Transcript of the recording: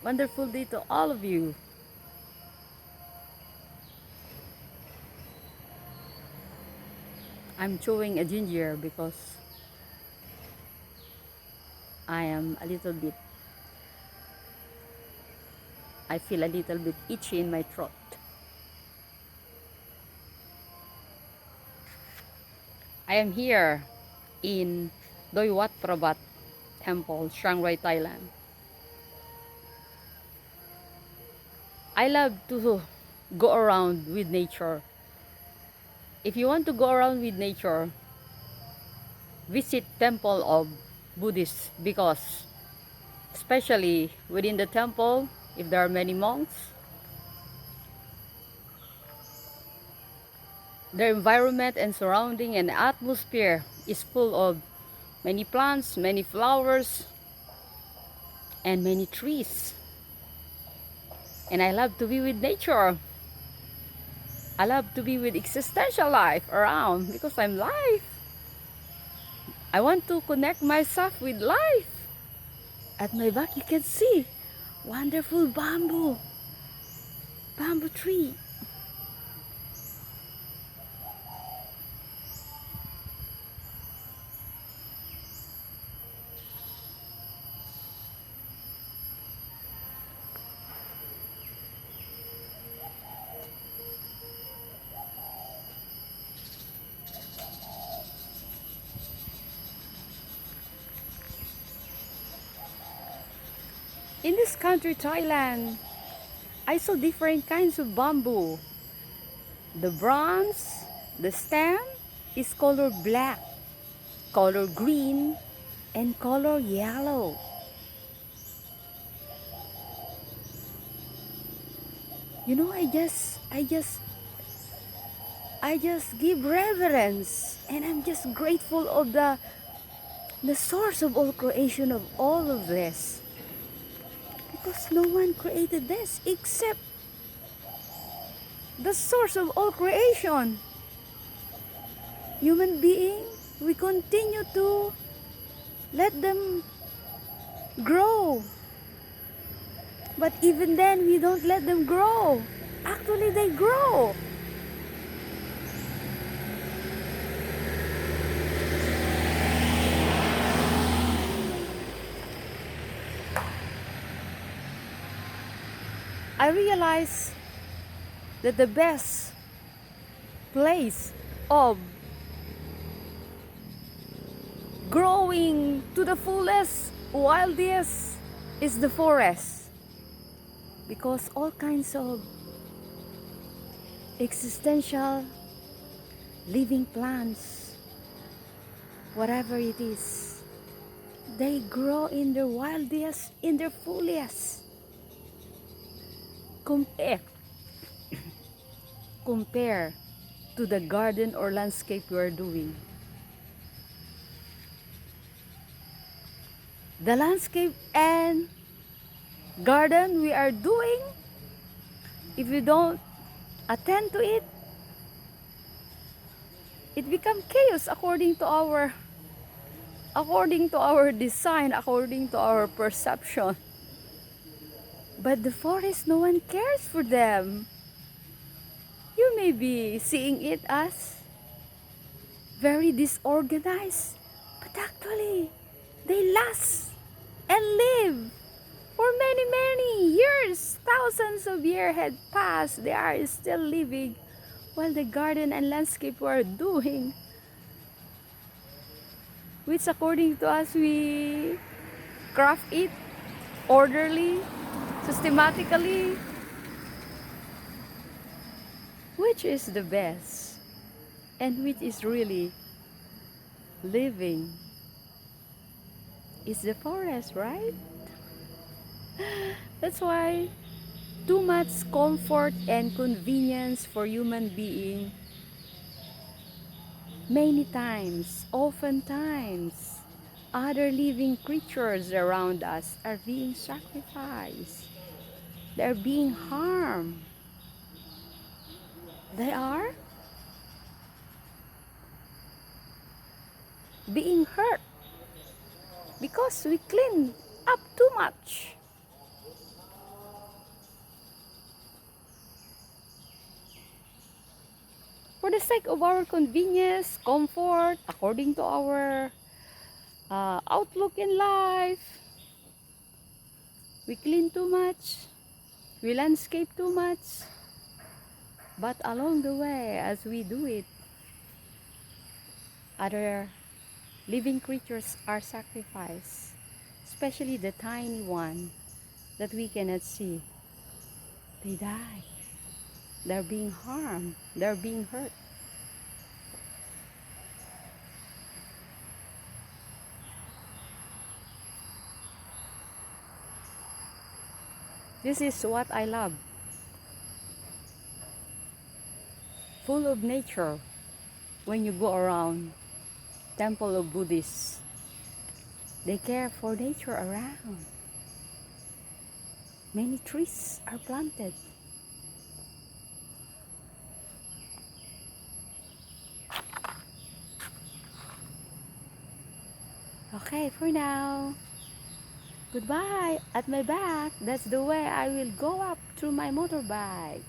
Wonderful day to all of you. I'm chewing a ginger because I am a little bit, I feel a little bit itchy in my throat. I am here in Doi Wat Prabat Temple, Chiangrai, Thailand. I love to go around with nature. If you want to go around with nature, visit temple of Buddhists, because especially within the temple, if there are many monks, their environment and surrounding and atmosphere is full of many plants, many flowers, and many trees. And I love to be with nature. I love to be with existential life around, because I'm life. I want to connect myself with life. At my back you can see wonderful bamboo tree. In this country, Thailand, I saw different kinds of bamboo. The bronze, the stem is color black, color green, and color yellow. You know, I just give reverence, and I'm just grateful of the source of all creation of all of this, because no one created this except the source of all creation. Human being, we continue to let them grow, but even then we don't let them grow. Actually, they grow. I realize that the best place of growing to the fullest, wildest is the forest, because all kinds of existential living plants, whatever it is, they grow in their wildest, in their fullest. Compare to the garden or landscape we are doing. The landscape and garden we are doing, if you don't attend to it, it becomes chaos according to our design, according to our perception. But the forest, no one cares for them. You may be seeing it as very disorganized, but actually they last and live for many, many years. Thousands of years had passed, they are still living, while the garden and landscape we are doing, which according to us we craft it orderly, systematically, which is the best and which is really living is the forest, right? That's why too much comfort and convenience for human being, many times, oftentimes, other living creatures around us are being sacrificed. They're being harmed. They are being hurt because we clean up too much. For the sake of our convenience, comfort, according to our outlook in life, we clean too much, we landscape too much. But along the way, as we do it, other living creatures are sacrificed, especially the tiny one that we cannot see. They die. They're being harmed. They're being hurt. This is what I love. Full of nature. When you go around temple of Buddhists, they care for nature around. Many trees are planted. Okay, for now. Goodbye. At my back, that's the way I will go up through my motorbike.